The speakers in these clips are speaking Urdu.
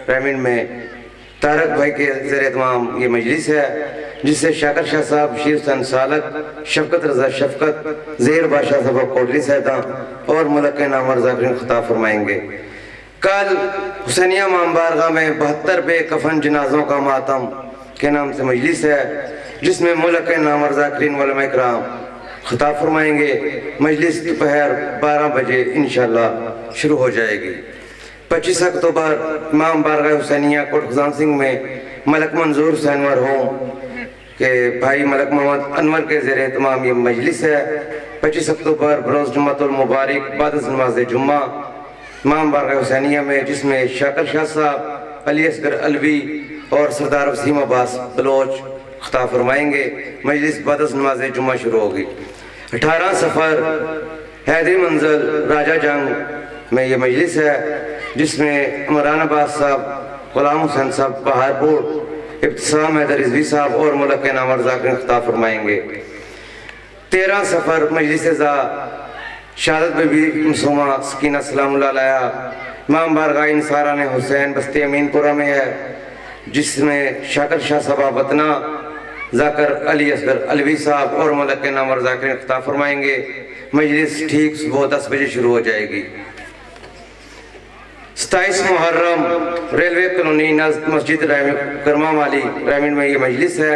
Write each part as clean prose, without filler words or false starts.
رحمین میں طارق بھائی کے زیر اہتمام یہ مجلس ہے، جس سے شاکر شاہ صاحب، بشیر حسین سالک، شفقت رضا شفقت، زہر بادشاہ صاحب کوٹلی صاحبان اور ملک کے نامور ذاکرین خطاب فرمائیں گے۔ کل حسینیہ امام بارگاہ میں 72 بے کفن جنازوں کا ماتم کے نام سے مجلس ہے، جس میں ملک کے نامور ذاکرین علماء کرام خطاب فرمائیں گے۔ مجلس دوپہر 12 بجے انشاءاللہ شروع ہو جائے گی۔ 25 اکتوبر امام بارگاہ حسینیہ کوٹ خزان سنگھ میں ملک منظور حسین مرحوم کہ بھائی ملک محمد انور کے زیر اہتمام یہ مجلس ہے۔ 25 اکتوبر بروز جمعۃ المبارک بعد از نماز جمعہ امام بارگاہ حسینیہ میں، جس میں شاکر شاہ صاحب، علی اصغر علوی اور سردار وسیم عباس بلوچ خطاب فرمائیں گے۔ مجلس بعد از نماز جمعہ شروع ہوگی۔ 18 سفر حیدری منزل راجہ جنگ میں یہ مجلس ہے، جس میں عمران عباس صاحب، غلام حسین صاحب بہارپور، ابتسام حیدر رضوی صاحب اور ملک کے نامور ذاکرین خطاب فرمائیں گے۔ 13 سفر مجلس زا شہادت بی بی معصومہ سکینہ سلام اللہ علیہ امام بارگاہ انصاران حسین بستی امین پورہ میں ہے، جس میں شاکر شاہ صاحب وطنہ، ذاکر علی اصغر علوی صاحب اور ملک کے نامور ذاکرین خطاب فرمائیں گے۔ مجلس ٹھیک صبح 10 بجے شروع ہو جائے گی۔ 27 محرم ریلوے کالونی نزد مسجد کرما والی رحمین میں یہ مجلس ہے۔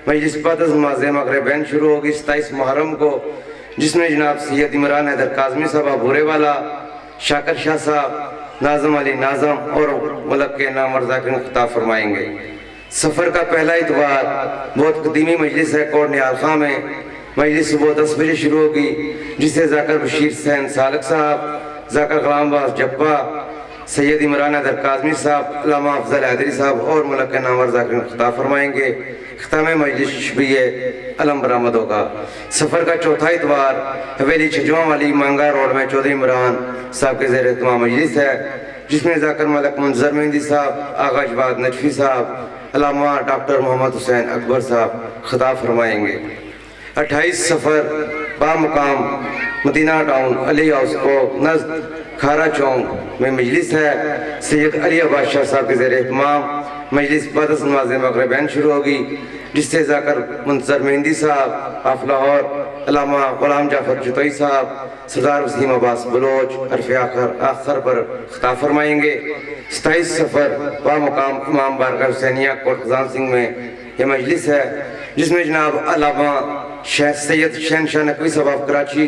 مجلس بعد از نماز مغربین شروع ہوگی 27 محرم کو، جس میں جناب سید عمران حیدر کاظمی صاحب بھورے والا، شاکر شاہ صاحب، ناظم علی ناظم اور ملک کے نامور ذاکرین خطاب فرمائیں گے۔ سفر کا پہلا اتوار بہت قدیمی مجلس ہے کوٹ نیال خاں میں۔ مجلس صبح 10 بجے شروع ہوگی، جسے ذاکر بشیر حسین سالک صاحب، ذاکر غلام عباس جبہ، سید عمران حیدر کاظمی صاحب، علامہ افضل حیدری صاحب اور ملک کے نامور ذاکرین خطاب فرمائیں گے۔ اختتام مجلس شبیہ علم برآمد ہوگا۔ سفر کا چوتھا اتوار حویلی چھجواں والی مانگا روڈ میں چودھری عمران صاحب کے زیر اہتمام مجلس ہے، جس میں ذاکر ملک منظر مہندی صاحب، آغا جواد نجفی صاحب، علامہ ڈاکٹر محمد حسین اکبر صاحب خطاب فرمائیں گے۔ 28 سفر بامقام مدینہ ٹاؤن علی ہاؤس کو نزد کھارا چونک میں مجلس ہے، سید علی عباس شاہ صاحب کے زیر اہتمام۔ مجلس بعد از نماز مغربین شروع ہوگی، جس سے ذاکر منظر مہندی صاحب آف لاہور، علامہ غلام جعفر جتوئی صاحب، سردار وسیم عباس بلوچ عرف آخر پر خطاب فرمائیں گے۔ 27 سفر بامقام امام بارگاہ حسینیہ کوٹ خزان سنگھ میں یہ مجلس ہے، جس میں جناب علامہ سید شہنشاہ نقوی صاحب آف کراچی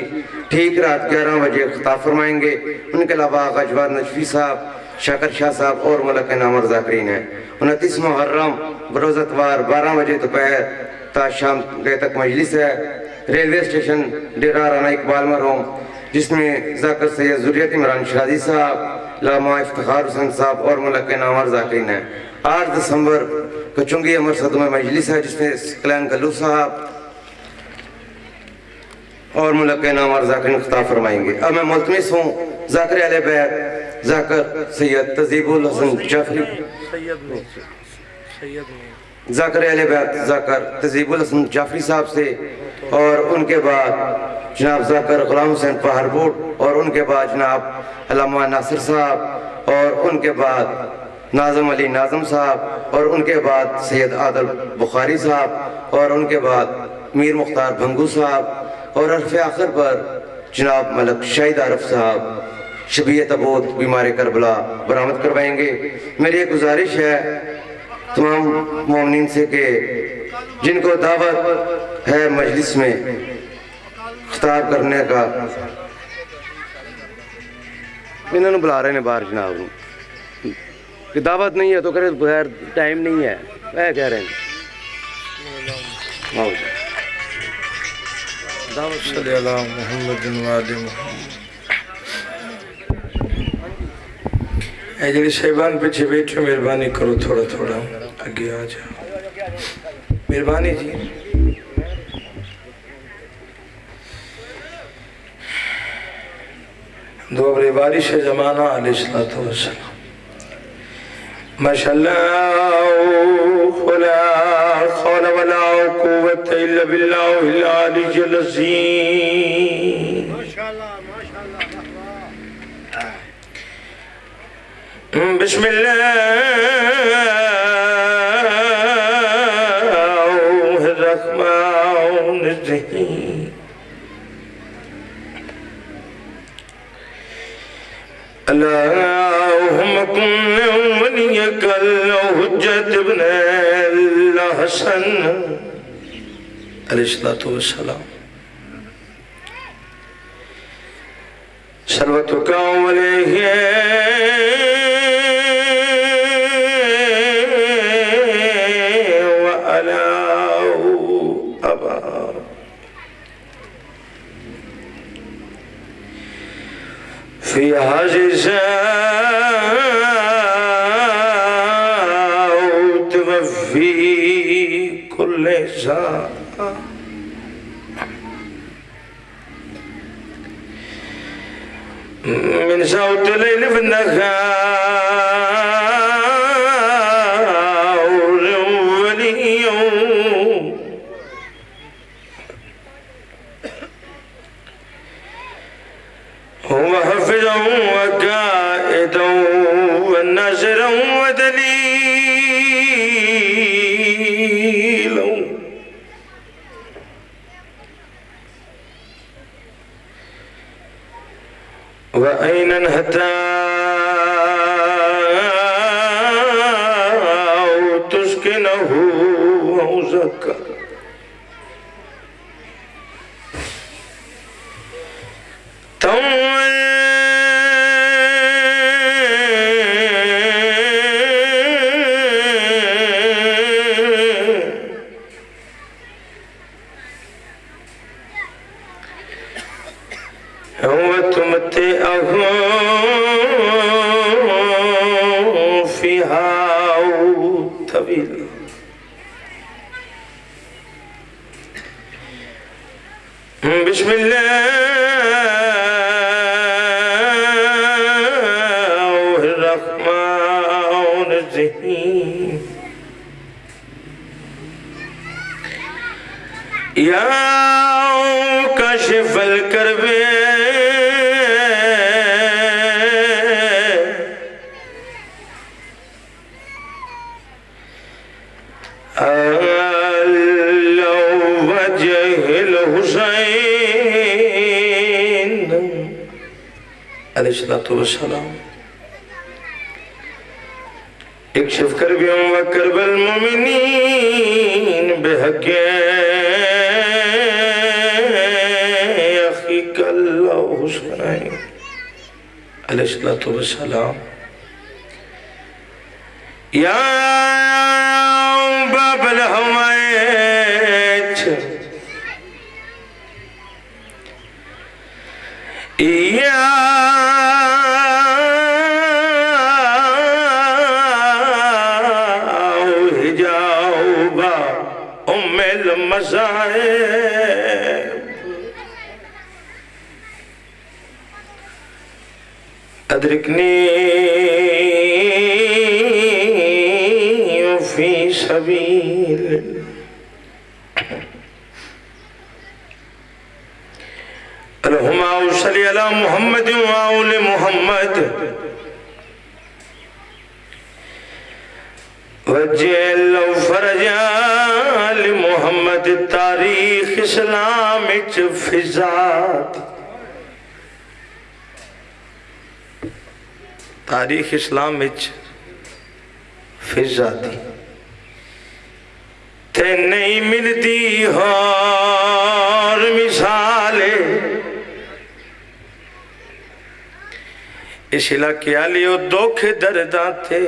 ٹھیک رات 11 بجے خطاب فرمائیں گے۔ ان کے علاوہ آغا جواد نجفی صاحب، شاکر شاہ صاحب اور ملک کے نامور ذاکرین ہیں۔ 29 محرم بروز اتوار 12 بجے دوپہر تا شام گئے تک مجلس ہے، ریلوے اسٹیشن ڈیرہ رانا اقبال مرحوم، جس میں ذاکر سید ذریت عمران شرازی صاحب، علامہ افتخار حسین صاحب اور ملک کے نامور ذاکرین ہیں۔ 8 دسمبر کچنگی امر صدو میں مجلس ہے، جس میں کلین گلو صاحب اور ملک کے نامور ذاکرین خطاب فرمائیں گے۔ اب میں ملتمس ہوں ذاکر اہل بیت ذاکر سید تذیب الحسن جعفری، ذاکر اہل بیت ذاکر تذیب الحسن جعفری صاحب سے، اور ان کے بعد جناب ذاکر غلام حسین پہارپور، اور ان کے بعد جناب علامہ ناصر صاحب، اور ان کے بعد ناظم علی ناظم صاحب، اور ان کے بعد سید عادل بخاری صاحب، اور ان کے بعد میر مختار بھنگو صاحب، اور عرف آخر پر جناب ملک شہید عارف صاحب شبیہ تبوت بیمار کربلا برآمد کروائیں گے۔ میری ایک گزارش ہے تمام مومنین سے کہ جن کو دعوت ہے مجلس میں خطاب کرنے کا، انہوں نے بلا رہے ہیں باہر جناب کہ دعوت نہیں ہے تو کرے بغیر ٹائم نہیں ہے، اے کہہ رہے ہیں صلی اللہ محمد وآل محمد۔ اے جڑے صاحبان پیچھے بیٹھو مہربانی کرو تھوڑا تھوڑا آگے آ جاؤ، مہربانی جی۔ دو ابر بارش زمانہ علیہ السلام ماشاءاللہ لا حول ولا قوة الا بالله العلی العظیم۔ بسم اللہ الحجت ابن الحسن علیہ السلام صلواتک علیہ وعلى أبا في هذه الساعة وفي كل ساعة من صوت الليل في النهار واليوم هو حفظا وقائدا وناصرا ودليلا وأين حتى تسكنه وزكى بسم الله الرحمن الرحيم يا كاشف الكرب علیہ السلام اکشف کربیوں و کرب المومنین بحق اخیق اللہ حسنین علیہ السلام یا باب الحوائج یا ادرکنی فی سبیل اللہم صلی علی محمد وآل محمد وجل فرجا لمحمد تاریخ اسلام فضاد تاریخ اسلام فضادی تے نہیں ملتی اور مثالیں اس علاقے آلیو دکھ درداں تھے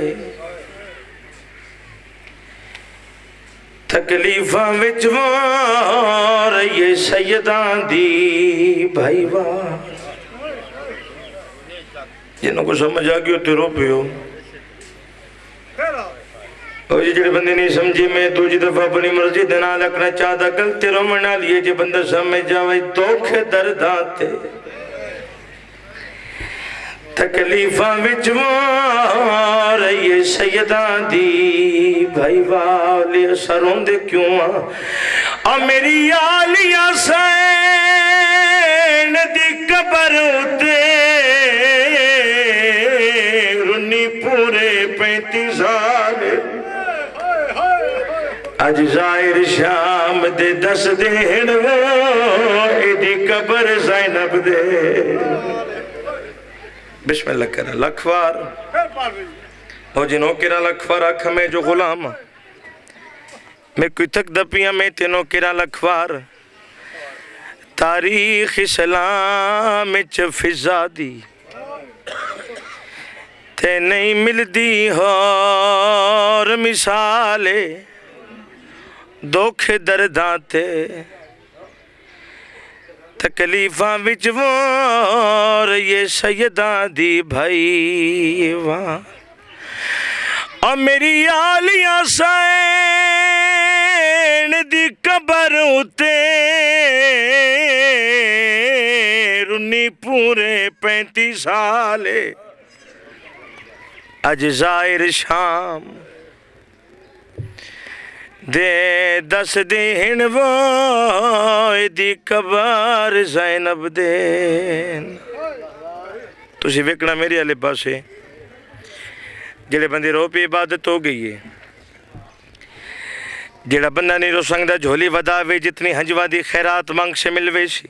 تکلیفاں وچ وار یہ سیدان دی بھائی وار جنہوں کو سمجھ آگئی ہوتے رو پہ ہو اور جڑے بندے نہیں سمجھی میں تو جی دفعہ اپنی مرضی دینا لکھنا چاہتا گلتے رو منا لیے جی بندہ سمجھ جاوئی دکھ درداں تھے تکلیفاں وچ وار یہ سیدان دی بھائی والی سروں دے کیوں میری آلیہ سین دی قبر ہوتے رنی پورے 35 سال اج ظاہر شام دے 10 دن وہ ایڈی قبر زینب دے بسم اللہ کرنا لکھوار او جنوں کرا لکھوار آکھا میں جو غلام میں کوئی تک دپیاں میں تینوں کرا لکھوار تاریخ اسلام چ فضا دی تے نہیں ملدی اور مثالے دکھ درداں تے تکلیفاں وچ وار یہ سیداں دی بھائی وہاں اور میری آلیاں سین دی قبر اتے رنی پورے 35 سالے اج ظاہر شام دے دس دین وائے دی قبر زینب دین تسی ویکنا میری والے پاسے جڑے بندے رو پہ عبادت ہو گئی ہے جڑا بندہ نہیں رو سنگدا جھولی وداوے جتنی ہنجوا دی خیرات مانگ سے ملوے سی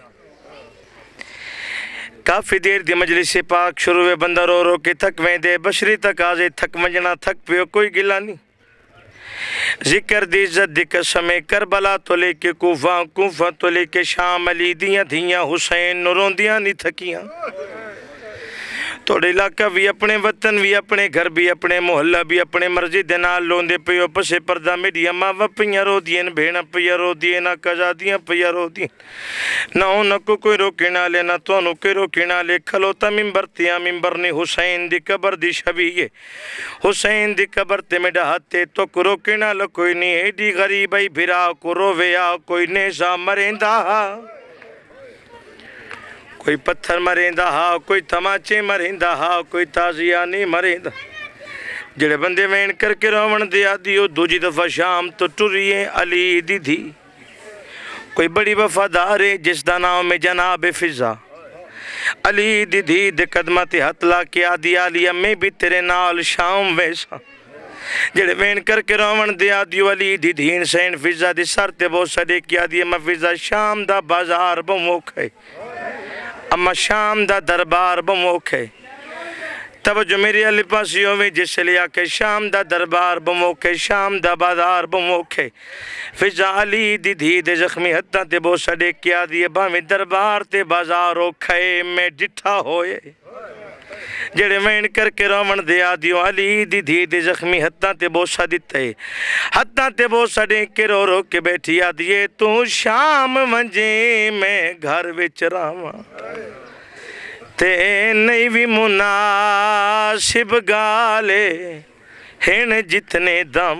کافی دیر دی مجلس پاک شروع ہے بندہ رو رو کے تھک ویں دے بشری تک آزے تھک منجنا تھک پیو کوئی گلا نہیں ذکر دی عزت دی قسم کربلا تو لے کے کوفہ تو لے کے شام علی دیاں دھیاں حسین نوروں دیاں نہیں تھکیاں توڑے علاقہ بھی اپنے وطن بھی اپنے گھر بھی اپنے محلہ بھی اپنے مرضی دنال لوندے پیو پسے پردہ میڈیا ماں وپیاں رو دین بھینا پیا رو دین کجا دیاں پیا رو دین نہ ہونا کو کوئی روکینا لے نہ تو انو کوئی روکینا لے کھلوتا ممبر تیاں ممبر نے حسین دی قبر دی شبیہ حسین دی قبر تے میں ڈہاتے تو کو روکینا لے کوئی نہیں ایڈی غریب ای بھرا کو روویا کوئی نیزہ مرندہ کوئی پتھر مریندا ہا کوئی تماچے مریندا ہا کوئی تازیانی مریندا جڑے بندے وین کر کے رومن دیا دیو دوجی دفعہ شام تو ٹریے علی دی دھی کوئی بڑی وفادار ہے جس دا نام میں جناب فضا علی دی دھی دے قدمت ہتھ لا کے آدھی آلیا میں بھی تیرے نال شام ویسا جڑے وین کر کے رومن دیا دیو علی دی دھین سین فضا دی سر تے بہت سڑے کیا دیا میں فضا شام دا بازار بموک ہے اما شام دا دربار بموک ہے توجہ میری علی پاسی ہوئے جس لیا کہ شام دا دربار بموک ہے شام دا بازار بموک ہے فضا علی دی دھی دے زخمی حتہ تے بو سڑے کیا دیئے باہمیں دربار تے بازاروں کھائے میں ڈٹھا ہوئے جڑے وین کر کے رومن دیا دیو علی دی دھی دے زخمی حتہ تے بوسا دیتے حتہ تے بوسا دے کے رو رو کے بیٹھی آدھیے تو شام منجے میں گھر وچ راواں تے نہیں بھی مناسب گالے ہن جتنے دم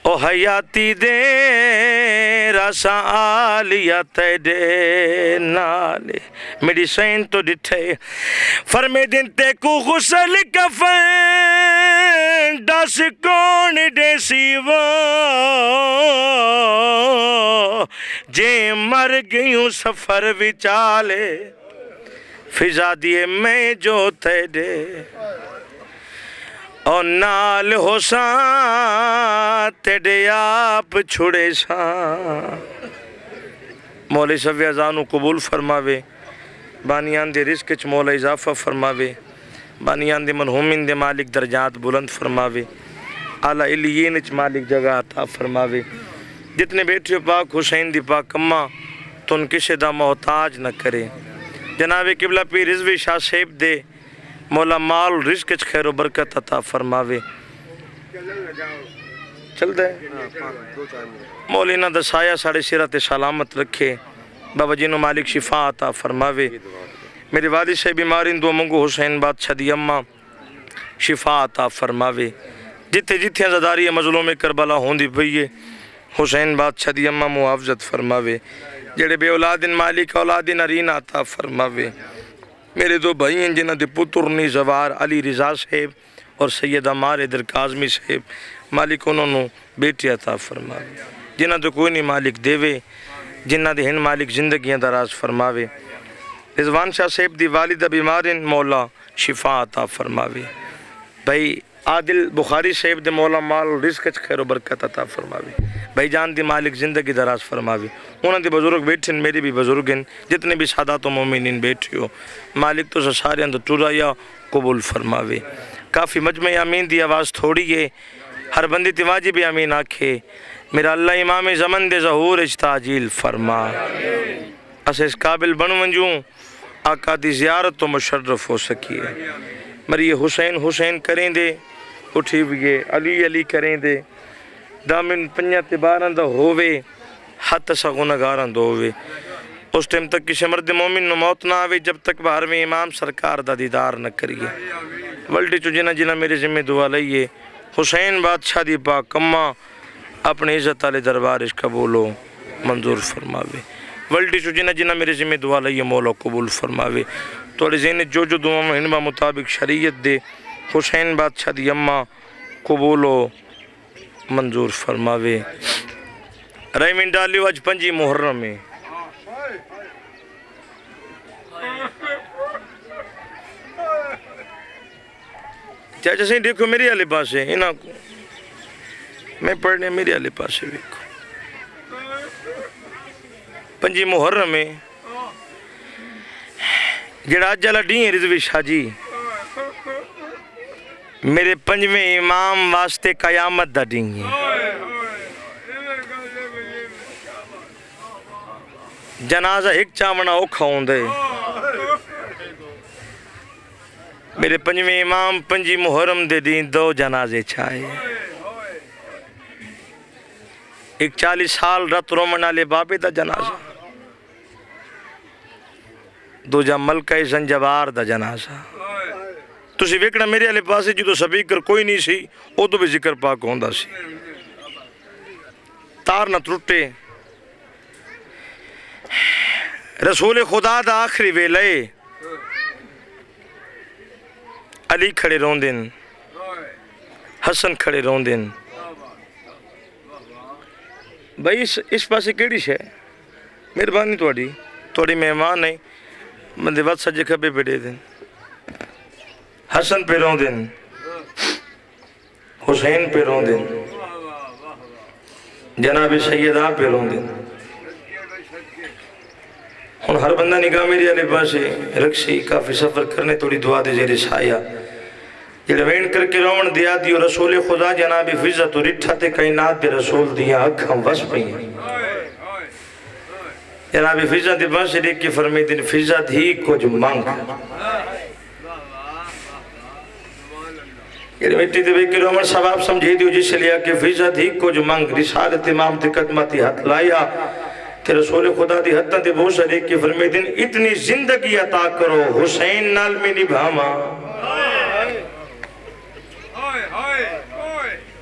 او حیاتی دے راسا آلیا تیڈے نالے میری سین تو ڈٹھے فرمے دن تے کو غسل کفن ڈاس کون دے سیوا جے مر گئیوں سفر وچالے فضا دیے میں جو تیڈے اور نال ہو ساں تیڈے آپ چھڑے ساں مولی صفی ازانو قبول فرماوے بانیان دے رزق چ مولا اضافہ فرماوے بانیان دے مرحومین دے مالک درجات بلند فرماوے اعلیٰ علیین چ مالک جگہ عطا فرماوے جتنے بیٹھے پاک حسین دی پاک اماں تو ان کسے دا محتاج نہ کرے جناب قبلہ پیر رضوی شاہ صاحب دے مولا مال رزق چ خیر و برکت عطا فرماوے چل دے مولینا دا سایہ ساڑے سیرت سلامت رکھے بابا جینو مالک شفا عطا فرماوے میرے والد سے بیمارین دو منگو حسین بادشاہ دی اماں شفا عطا فرماوے جتے جتیاں زداری مظلوم کربلا ہوندی پئیے حسین بادشاہ دی اماں معاوضت فرماوے جڑے بے اولادن مالک اولادن ارین عطا فرماوے میرے دو بھائی ہیں جنہ دے پترنی زوار علی رضا صاحب اور سید عمار در کاظمی صاحب مالک انہوں نے بیٹی عطا فرماوے جنہ دے کوئی نہیں مالک دیوے جنہ دے ہن مالک زندگیاں دراز فرماوے رضوان شاہ صاحب دی والدہ بیمارن مولا شفا عطا فرماوے بھائی عادل بخاری صاحب دے مولا مال رزق چ خیر و برکت عطا فرماوے بھائی جان دی مالک زندگی دراز فرماوے انہوں دے بزرگ بیٹھن میرے بھی بزرگ ہیں جتنے بھی سادات و مومنین بیٹھے ہو مالک تو سارے اندر ٹورایا قبول فرماوے کافی مجمع آمین دی آواز تھوڑی ہے، ہر بندی تی واجب آمین آکھے، میرا اللہ امام زمن دے ظہور اچ تاجیل فرما، اسے اس قابل بن ونجوں آقا دی زیارت تو مشرف ہو سکیے۔ مری حسین حسین کریں دے اٹھی بھی علی علی کریں دے، دامن پنجہ تے بارن دا ہووے، حت سا گناہگارن دا ہووے۔ اس ٹائم تک کسی مرد مومن نو موت نہ آوے جب تک باہر میں امام سرکار دا دیدار نہ کریے۔ ولڈی چو جنہ جنہ میرے ذمہ دعا لئیے، حسین بادشاہ دی پاک کمہ اپنے عزت والے دربارش قبولو منظور فرماوے۔ ولڈی چو جنہ جنہ میرے ذمہ دعا لئیے مولا قبول فرماوے۔ توڑے ذہن جو دعا میں ہنبا مطابق شریعت دے، حسین بادشاہ دی امہ قبولو منظور فرماوے۔ رحمین ڈالیو آج 5 محرم میں چاچا سے دیکھو میری آلے پاسے انہاں کو میں پڑھنے میری آلے پاسے دیکھو 5 محرم میں جڑا جلا ڈیں رضوی شاہ جی میرے 5ویں امام واسطے قیامت دا ڈیں گے۔ جنازہ ایک چامنا اوکھا ہوندے، میرے 5ویں امام 5 محرم دے دین 2 جنازے چھائے۔ ایک 40 سال رت رومن والے بابے دا جنازہ، دوجا ملکہ زنجبار دا جنازہ۔ تسی ویکھنا میرے والے پاسے جدو سپیکر کوئی نہیں سی او تو بھی ذکر پاک ہوندا سی، تار نہ ٹرٹے۔ رسول خدا دا آخری ویلے علی کھڑے روندن، حسن کھڑے روندن۔ بھائی اس پاسے کیڑی شے مہربانی توڑی مہمان نہیں بندے وقت سجے کھبے پہ دے دن۔ حسن پہ روندن، حسین پہ روندن، جناب سیدہ پہ روندن۔ ہن ہر بندہ نگاہ میری علی پاسے رکھسی، کافی سفر کرنے توڑی دعا دے زیر سایہ جڑے وین کر کے رومن دیا دیو رسول خدا جناب فضت و رٹھا تے کائنات دے رسول دیا اکھاں وس پئیں۔ جناب فضت بس دیکھ کے فرمیدن فضت ہی کچھ مانگ، یہ مٹی دے بے کے رومن ثواب سمجھے دیو جس لیا کہ فضت ہی کچھ مانگ، رسالت امام تے قدمتی ہاتھ لایا تے رسول خدا دی حتہ دے بہت سارے کے فرمیدن اتنی زندگی عطا کرو حسین نال میں نبھاما،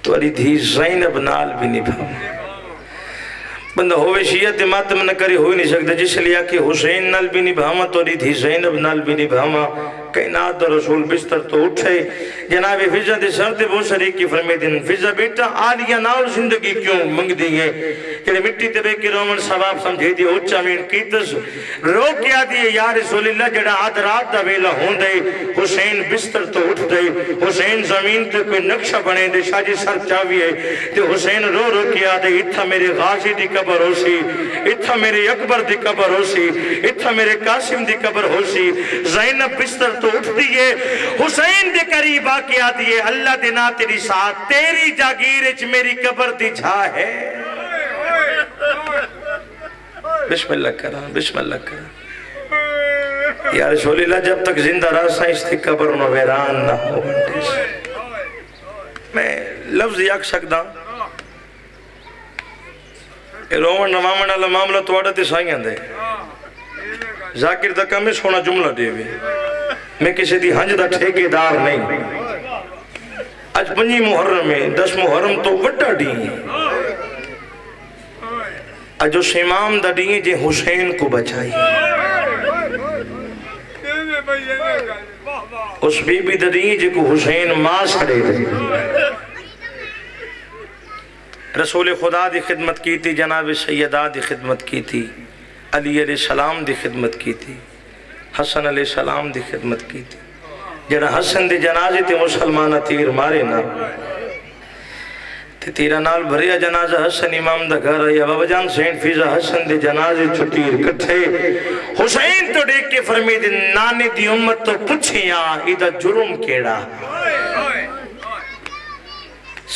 تواری دھی زینب نال بھی نبھاما۔ بندہ ہوئے شیعت ماتم نہ کرے ہوئی نہیں سکتا، جس لیا کہ حسین نال بھی نبھاما تواری دھی زینب نال بھی نبھاما۔ کائنات دا رسول بستر تو اٹھے، جناب فضا دے سر دے بہت ساری کی فرمیدن فضا بیٹا آلیہ نال زندگی کیوں منگ دی ہے کہ مٹی تے بے کے رومن ثواب سمجھے دی اچھا مین کیتس رو کیا دیئے یا رسول اللہ جڑا آدھ رات دا ویلہ ہون دے حسین بستر تو اٹھ دے، حسین زمین تے کوئی نقشہ بنے دے شاہ جی سر چاویے تے حسین رو رو کیا دے اتھا میرے غازی دی قبر ہو سی، اتھا میرے اکبر دی قبر ہو سی، اتھا میرے قاسم دی قبر ہو سی۔ زینب بستر تو اٹھ دیئے حسین دے قریب آکے آدیئے اللہ دینا تیری ساتھ تیری جاگیرچ میری قبر دی جھا ہے۔ بسم اللہ کرا بسم اللہ کرا یا رسول اللہ جب تک زندہ رہا سائنس تھی قبر نو ویران نہ ہو بنتے سے میں لفظ یک سکتا رومن نمامن اللہ معاملہ توڑا تے سائیں دے ذاکر دکا میں سونا جملہ دے بھی میں کسی دی ہنج دا ٹھیکے دار نہیں۔ آج 5 محرم میں 10 محرم تو وڈا ڈیں آج اس امام دا ڈیں جے حسین کو بچائی، اس بی بی دا ڈیں جے کو حسین ماں سڑے دے۔ رسول خدا دی خدمت کی تھی، جناب سیدہ دی خدمت کی تھی، علی علیہ السلام دی خدمت کی تھی، حسن علیہ السلام دی خدمت کی تھی۔ جڑا حسن دی جنازے تے مسلمانہ تیر مارے نا تے تیرا نال بھریا جنازہ حسن امام دا گھر آیا بابا جان سین فیضا حسن دی جنازے چھٹیر کٹھے حسین تو دیکھ کے فرمید نانے دی امت تو پوچھیاں ایدہ جرم کیڑا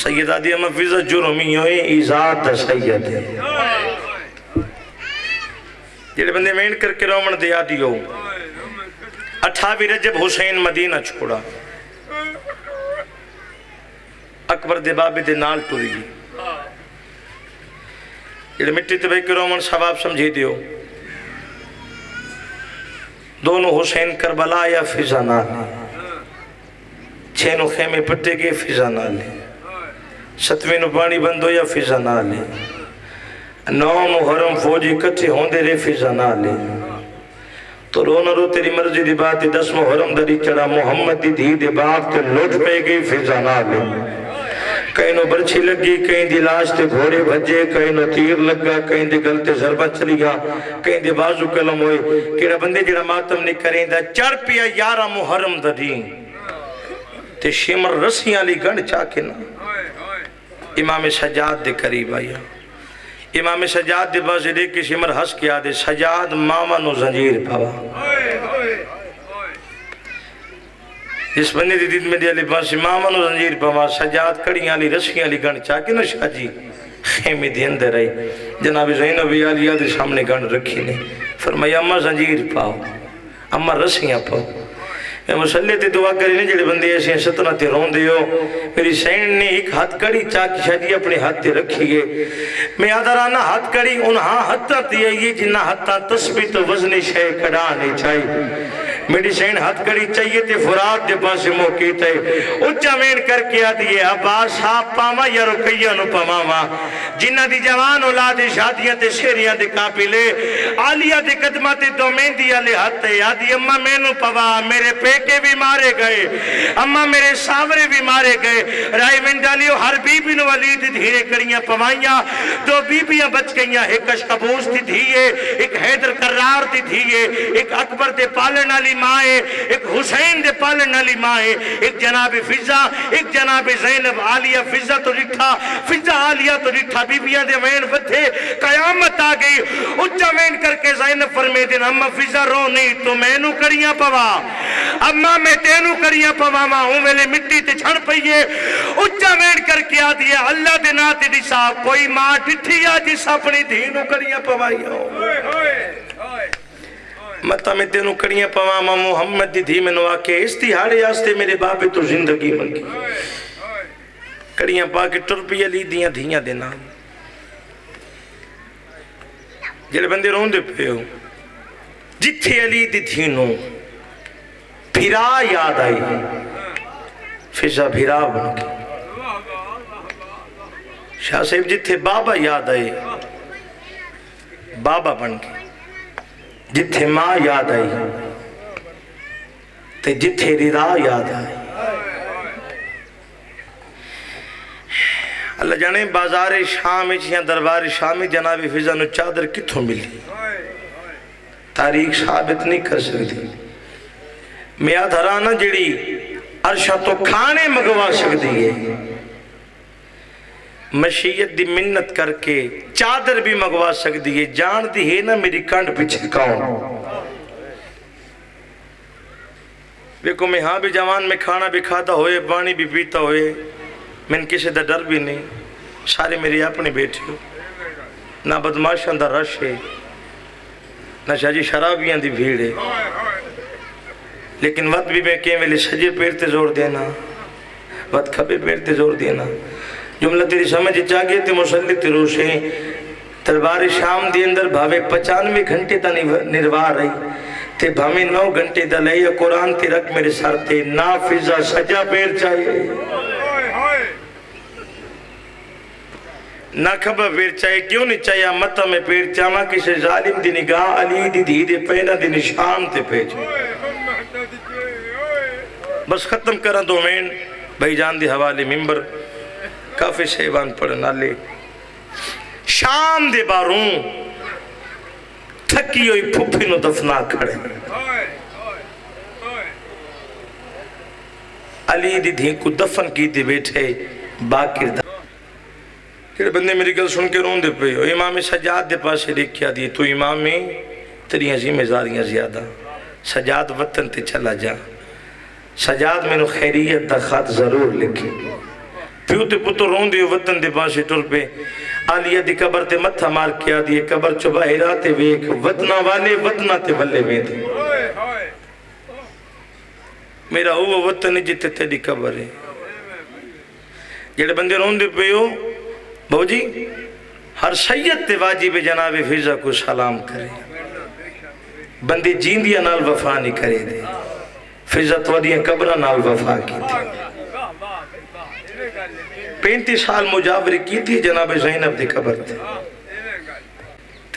سیدہ دی اما فضا جرمی ہوئی ایزاد دا سید ہے جڑے بندے مین کر کے رومن دیا دیو 28 رجب حسین مدینہ چھوڑا اکبر دے بابے دے نال ٹوری جڑے مٹی تے بے کے رومن ثواب سمجھی دیو دونوں حسین کربلا یا فضا نہ لے چھینوں خیمے پٹے گئے فضا نہ لے 7ویں نو پانی بندو یا فضا نہ لے 9 محرم فوجی کٹھے ہوندے رے فضا نہ لے تو رونا رو تیری مرضی دی بات 10 محرم دری چڑا محمد دی دھی دے باپ تے لوٹ پہ گئی فضا نہ لے کہیں نو برچھی لگی کہیں دی لاش تے گھوڑے بھجے کہیں نو تیر لگا کہیں دی گلتے ضربہ چلی گا کہیں دی بازو کلم ہوئے کہڑا بندے جڑا ماتم نہیں کریں دا چڑ پیا 11 محرم دری تے شمر رسیاں لی گنڈ چاکے نا امام سجاد دے قریب آیا امام سجاد دے بازے دے کے شمر ہس کیا دے سجاد ماما نو زنجیر پاوا جس بندے دی دید میں دے علی باسی ماما نو زنجیر پاوا سجاد کڑیاں لی رسیاں لی گنڈ چاکے نا شاہ جی خیمے دی اندر آئی جناب زینب علیہ دے سامنے گنڈ رکھی نے فرمایا اممہ زنجیر پاؤ اممہ رسیاں پاؤ میں مسلح تے دعا کری نہیں جڑے بندے ایسے ہیں ستنہ تے رون دیو میری سین نے ایک ہاتھ کڑی چاکی شاہدی اپنے ہاتھ تے رکھی گئے میں آدھرانا ہاتھ کڑی انہاں ہاتھا دیا یہ جنہ ہاتھا تسبیت وزن شے کڑانے چاہیے میری سین ہاتھ کڑی چاہیے تے فرات دے پاسے موقعی تے اچھا مین کر کے آدھیے عباس آپ پاما یا رکیہ نو پاماما جنہ دی جوان اولاد شادیاں تے شیریاں دے کاپلے آلیہ دے قدمہ تے دو مہندی آلے ہاتھ تے آدھی اممہ مینو پوا میرے پیکے بھی مارے گئے اممہ میرے ساورے بھی مارے گئے رائی من ڈالیو ہر بی بی نو ولید دھیرے کریاں پوائیاں 2 بیبیاں بچ گئیاں ایک اشکبوس دی دھیئے ایک حیدر کرار دی دھیئے ایک اکبر دے پالن علی مائے ایک حسین دے پالن علی مائے ایک جناب فضا ایک جناب زینب عالیہ فضا تو رکھا فضا عالیہ تو رکھا بیبیاں دے وین ودھے قیامت آ گئی اچھا وین کر کے زینب فرمے دن اممہ فضا رو نہیں تو میں نو کریاں پوا اممہ میں تینو کریاں پوا ماں ہوں ویلے مٹی تے چھڑ پئیے اچھا وین کر کے آ دیا اللہ دے ناتے دسا کوئی ماں ڈٹھی آ جس اپنی دھینو کریاں پوائیاں مطا میں تینو کڑیاں پواما محمد دی دھی میں نو آکے اس تیہاڑے آستے میرے باپے تو زندگی منگی کڑیاں پاکے ٹرپی علی دیاں دھیاں دینا جلے بندے رون دے پہ ہو جتھے علی دی دھینو بھیرا یاد آئی فضا بھیرا بن کے شاہ صاحب جتھے بابا یاد آئے بابا بن کے جتھے ماں یاد آئی تے جتھے رضا یاد آئی اللہ جانے بازار شام یا دربار شام جناب فضا نو چادر کتھوں ملی تاریخ ثابت نہیں کر سکتی میں آدھرانا جڑی عرشہ تو کھانے مگوا سکتی ہے مشیت دی منت کر کے چادر بھی مگوا سکتی ہے جان دی ہے نا میری کانڈ پیچھے کون دیکھو میں ہاں بھی جوان میں کھانا بھی کھاتا ہوئے پانی بھی پیتا ہوئے میں کسی دا ڈر بھی نہیں سارے میری اپنے بیٹھے ہو نہ بدماشاں دا رش ہے نہ شاجی شرابیاں دی بھیڑ ہے لیکن وقت بھی میں کہیں ویلے سجے پیر تے زور دینا وقت کھبے پیر تے زور دینا جملہ تیری سمجھ چاگئے تے مسلی تے روشیں دربار شام دی اندر بھاوے 95 گھنٹے تا نروار رہی تے بھاوے 9 گھنٹے دا لئے قرآن تے رکھ میرے سر تے نافذہ سجا پیر چاہیے نہ کھبا پیر چاہیے کیوں نہیں چاہیے متہ میں پیر چاہاں کسی ظالم دی نگاہ علی دی دی دے پینا دی نشان تے پیچھے بس ختم کرا دو مین بھائی جان دی حوالے ممبر کافی شیبان پڑھنا لے شام دے باروں تھکی ہوئی پھپی نو دفنا کھڑے علی دی دھی کو دفن کی دی بیٹھے باقر دا کہ بندے میری گل سن کے رون دے پہ ہو امام سجاد دے پاسے لکھیا دی تو امام میں تیری عظیم ازاریاں زیادہ سجاد وطن تے چلا جا سجاد میں نو خیریت دا خط ضرور لکھی پیو تے پتر رون دیو وطن دے پاسے ٹر پہ آلیہ دی قبر تے متھا مار کیا دیئے قبر چو باہرہ تے ویک وطنہ والے وطنہ تے ولے میں دے میرا وہ وطن جتے تیری قبر ہے جڑے بندے رون دے پہ ہو بہو جی ہر سید تے واجب جناب فضا کو سلام کرے بندے جیندیاں نال وفا نہیں کرے دے فضا توڑیاں قبرہ نال وفا کی تھی 35 سال مجاوری کی تھی جناب زینب دی قبر تھی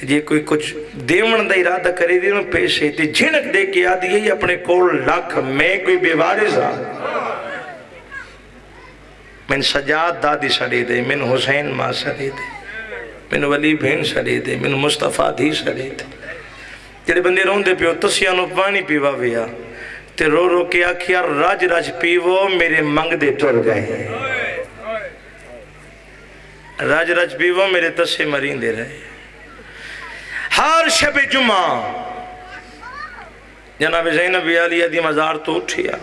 جے کوئی کچھ دیون دا ارادہ کرے دی انہوں پیشے تھی جھنک دے کے آدھی ہے اپنے کول لاکھ میں کوئی بیوارث آ من سجاد دادی سڑے دے من حسین ماں سڑے دے من ولی بہن سڑے دے من مصطفیٰ دھی سڑے دے جڑے بندے رون دے پیو تسیانو پانی پیوا ویا تے رو رو کے آکھیا راج راج پیو میرے منگ دے ٹر گئے راج راج پیو میرے تسے مرین دے رہے ہر شب جمعہ جناب زینب علیہ دی مزار تو اٹھیا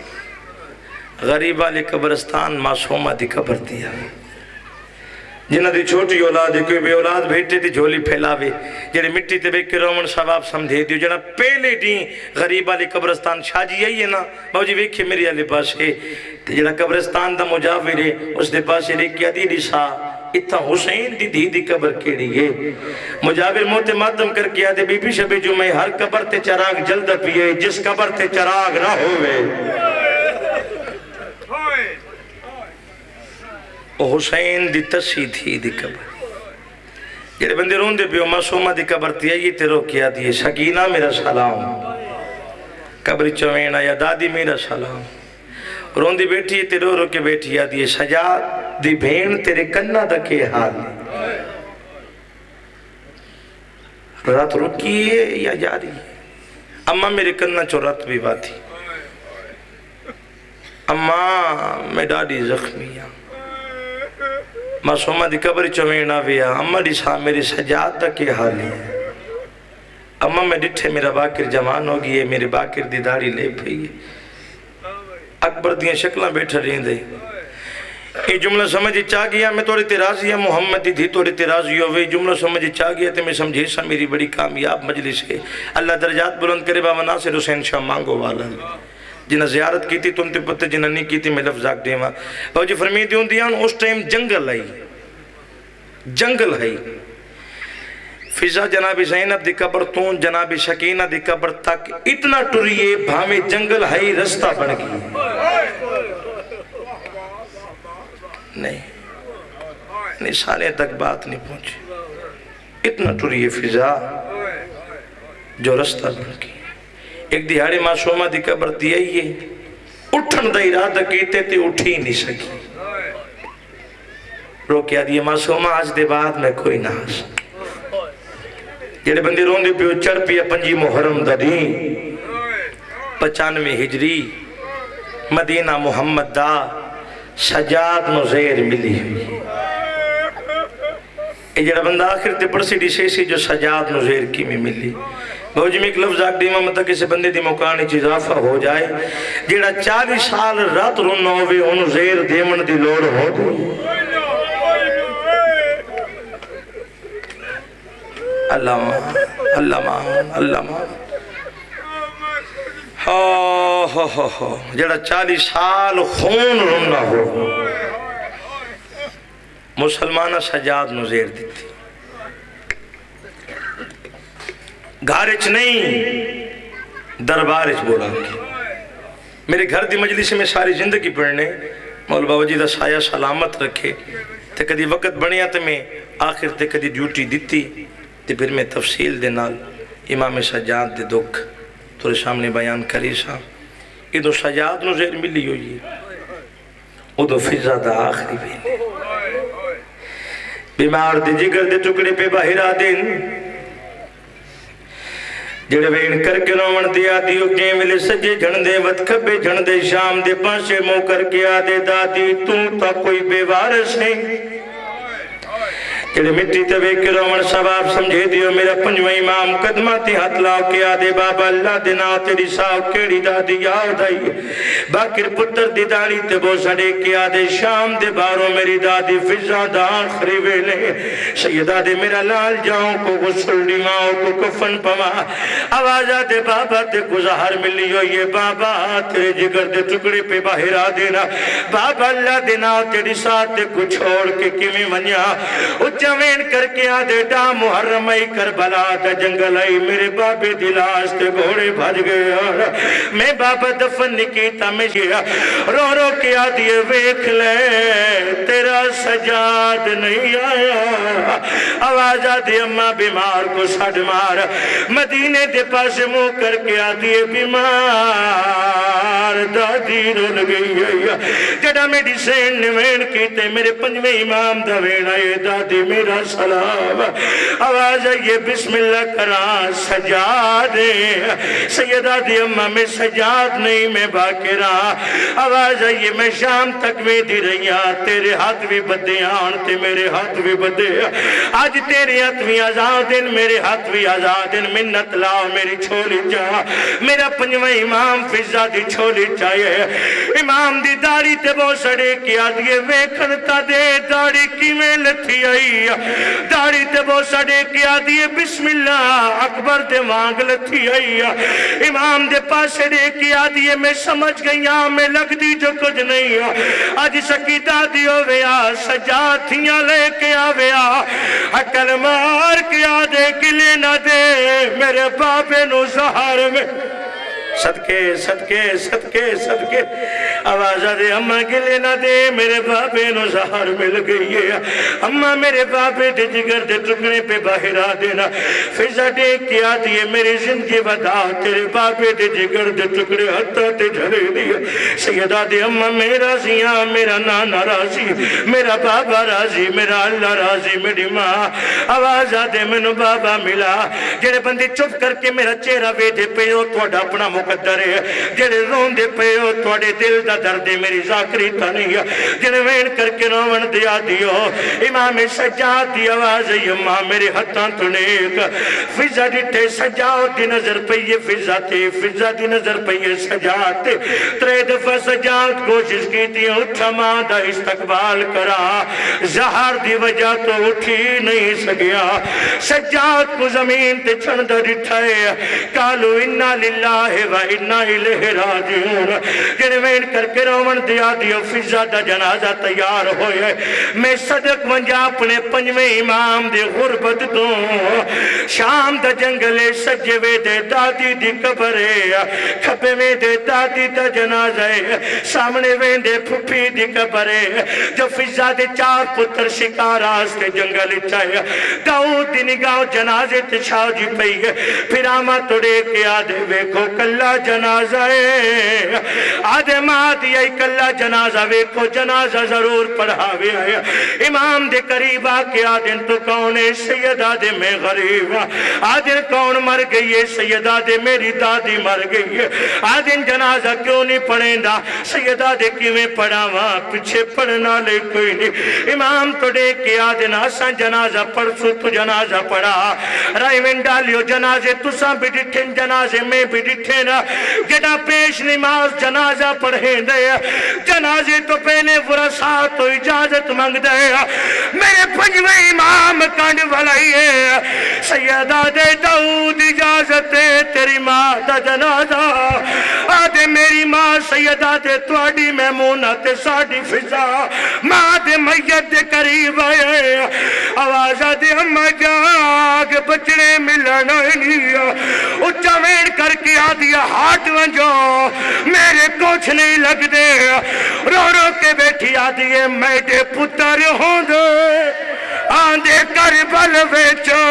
غریب والی قبرستان معصومہ دی قبر دیا جنہ دی چھوٹی اولاد ہے کوئی بے اولاد بھیٹے دی جھولی پھیلاوے جنہ مٹی تے بیک کے رومن ثواب سمجھے دیو جنہ پہلے دیں غریب والی قبرستان شاجی ہے نا باو جی ویکھے میری علی پاس ہے جنہ قبرستان دا مجاور ہے اس دے پاس لے کیا دی رسا اتھا حسین دی دی دی قبر کیڑی ہے مجاور موت ماتم کر کیا دے بی بی شب جمعہ ہر قبر تے چراغ جلد پیئے جس قبر تے چراغ نہ ہوئے او حسین دی تسی تھی دی قبر جڑے بندے رون دے پیو معصومہ دی قبر تی آئی تے رو کیا دیئے سکینہ میرا سلام قبر چوینہ یا دادی میرا سلام رون دی بیٹھی تے رو رو کے بیٹھی آدھی سجاد دی بھین تیرے کنہ دا کے حال رات رکی ہے یا جاری ہے اماں میرے کنہ چو رات بھی باتی اماں میں ڈاڈی زخمی ہاں معصومہ دی قبر چوینہ ویا اماں دی سا میرے سجاد دا کے حال ہے اماں میں ڈٹھے میرا باکر جوان ہو گئی ہے میرے باکر دی داڑھی لے پئی ہے اکبر دیاں شکلہ بیٹھا رہیں دے یہ جملہ سمجھے چاہ گیا میں توڑے تیرازی ہے محمد دی توڑے تیرازی ہوئے جملہ سمجھے چاہ گیا تے میں سمجھے سا میری بڑی کامیاب مجلس ہے اللہ درجات بلند کرے بابا ناصر حسین شاہ مانگو والا جنہ زیارت کی تھی تم تے پتہ جنہ نہیں کی تھی میں لفظ آگ دیما بابا جی فرمی دیوں دیاں اس ٹائم جنگل ہے فضا جناب زینب دی قبر تون جناب شکینہ دی قبر تک اتنا ٹریے بھامے جنگل ہے رستہ بن گئی نہیں سالے تک بات نہیں پہنچی اتنا ٹریے فضا جو رستہ بن گئی ایک دیہاڑے معصومہ دی قبر دی آئیے اٹھن دا ارادہ کیتے تے اٹھی نہیں سکی رو کیا دیئے معصومہ آج دے بعد میں کوئی نہ آس جڑے بندے رون دے پیو چڑھ پیا 5 محرم دا دین 95 ہجری مدینہ محمد دا سجاد نزیر ملی ہوئی یہ جڑا بندہ آخر تے پرسی ڈی سی جو سجاد نزیر کی میں ملی بہو جی میں ایک لفظ آگ دیما مطلب کسی بندے دی موقعانی چیز اضافہ ہو جائے جڑا 40 سال رات رونہ ہوئے انہوں زیر دیمن دی لوڑ ہو دی اللہ مان جڑا 40 سال خون رونہ ہو مسلمانہ سجاد نزیر دیتی گھارچ نہیں دربارچ بولا میرے گھر دی مجلس میں ساری زندگی پڑھنے مولا بابا جی دا سایہ سلامت رکھے تے کدی وقت بنیا تے میں آخر تے کدی ڈیوٹی دیتی تے پھر میں تفصیل دے نال امام سجاد دے دکھ تورے سامنے بیان کری سا ادھو سجاد نزیر ملی ہوئی ہے ادھو فضا دا آخری بھی بیمار دے جگر دے ٹکڑے پہ باہرہ دن جڑے وین کر کے رومن دیا دیو کے ملے سجے جھن دے وط کھبے جھن دے شام دے پانچے مو کر کے آدے دادی تو تا کوئی بے وارث ہے جڑے مٹی تے ویکھ کے رومن ثواب سمجھے دیو میرا پنجواں امام قدماں تے ہاتھ لا کے آدے بابا اللہ دے نام تیری صاحب کیڑی دادی یاد آئی باقر پتر دی داڑھی تے بوسا دے کے آدے شام دے باروں میری دادی فضا دا آخری ویلے سیدہ دے میرا لال جاؤں کو غسل دیماؤں کو کفن پوا آواز آدے بابا تے گزار ملی ہو یہ بابا تیرے جگر دے ٹکڑے پہ باہر آ دینا بابا اللہ دے نام تیری ساتھ تے کچھ چھوڑ کے کمی منیا اچھوین کر کے آدھے ڈا محرم ای کربلا دا جنگل ای میرے بابے دلاس تے گھوڑے بھاج گئے میں بابا دفن نکیتا میں گیا رو رو کے آدھے ویکھ لے تیرا سجاد نہیں آیا آواز آدھے اممہ بیمار کو سڑ مار مدینے دے پاس منہ کر کے آدھے بیمار دادی رول گئی ہے جڑا میری سین نوین کیتے میرے پنجویں امام دا وین آئے دادی میرا سلام آواز آئیے بسم اللہ کران سجادے سیدہ دی اممہ میں سجاد نہیں میں باکرہ آواز آئیے میں شام تک میں دی رہیا تیرے ہاتھ بھی بدے آنتے میرے ہاتھ بھی بدے آج تیرے ہاتھ بھی آزادن میرے ہاتھ بھی آزادن منت لاؤ میری چھولی جا میرا پنجویں امام فضا دی چھولی چاہیے امام دی داڑھی تے بو سڑے کیا دیئے ویکھنتا دے داڑھی کی میں لتھی آئی داڑھی تے بو سڑے کیا دیئے بسم اللہ اکبر دے مانگ لتھی آئی امام دے پاس دے کیا دیئے میں سمجھ گئی میں لگ دی جو کچھ نہیں آج سکی دادی ہو ویا سجاتیاں لے کے آویا اکل مار کیا دے کلے نہ دے میرے بابے نو زہار میں صدقے صدقے صدقے صدقے آواز دے اممہ گلے نہ دے میرے بابے نو زہر مل گئی ہے اممہ میرے بابے دے جگر دے ٹکڑے پہ باہر آ دینا فضا دے کیا دیئے میری زندگی ودا تیرے بابے دے جگر دے ٹکڑے حتی تے جھڑے دیئے سیدہ دے اممہ میرا زیاں میرا نانا راضی میرا بابا راضی میرا اللہ راضی میری ماں آواز دے منو بابا ملا جڑے بندے چپ کر کے میرا چہرہ وے دے پہ ہو توڑا اپنا مقدر ہے جڑے رون دے پہ ہو توڑے دل دا درد میری ذاکری تا نہیں ہے جڑے وین کر کے رومن دیا دیو امام سجاد دی آواز ہے امام میرے ہتھاں تو نیک فضا دیتے سجاد دی نظر پہیے فضا دی نظر پہیے سجاد تے ترے دفعہ سجاد کوشش کی تھی اٹھا ماں دا استقبال کرا زہر دی وجہ تو اٹھی نہیں سگیا سجاد کو زمین تے چھن دا دٹھائے کالو انہا للہ و انہا الہ راجعون جنہیں وین کر کے رومن دیا دیو فضا دا جنازہ تیار ہوئے میں صدق منجا اپنے پنجویں امام دے غربت دوں شام دا جنگلے سجوے دے دادی دی قبرے کھپے میں دے دادی دا جنازہ سامنے وین دے پھپی دی قبرے جو فضا دے چار پتر شکار آستے جنگل چاہے داؤد دی نگاہ جنازے تشاہ جی پئی پھر آمہ توڑے کے آدھے ویکھو کلہ جنازہ آدھے ماں دیا کلہ جنازہ ویکھو جنازہ ضرور پڑھاوے آیا امام دے قریب آکے آدھن تو کون ہے سیدہ دے میں غریب آدھن کون مر گئی ہے سیدہ دے میری دادی مر گئی ہے آدھن جنازہ کیوں نہیں پڑھیں دا سیدہ دے کی میں پڑھا وہاں پچھے پڑھنا لے کوئی نہیں امام تو دے کے آدھن آسان جنازہ پڑھ سو تو جنازہ پڑھا رائے میں ڈالیو جنازے تساں بھی ڈٹھیں جنازے میں بھی ڈٹھیں نا جڑا پیش نماز جنازہ پڑھیں دے جنازے تو پہلے ورثہ تو اجازت مانگ دے میرے پنجویں امام کانڈ والائی ہے سیدہ دے داؤد اجازت ہے تیری ماں دا جنازہ آدھے میری ماں سیدہ دے توڑی میمونہ تے ساڑی فضا ماں دے میت دے قریب آئے آواز دے ہمیں جاگ بچڑے ملنا نہیں اچھا وین کر کے آدھیا ہاتھ ونجو میرے کچھ نہیں لگ دے رو رو کے بیٹھی آدھیے میں دے پتر ہوں دے آندھے کربل ویچو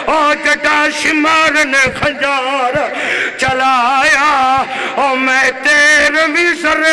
او جٹا شمار نے خنجار چلایا او میں تیر مصر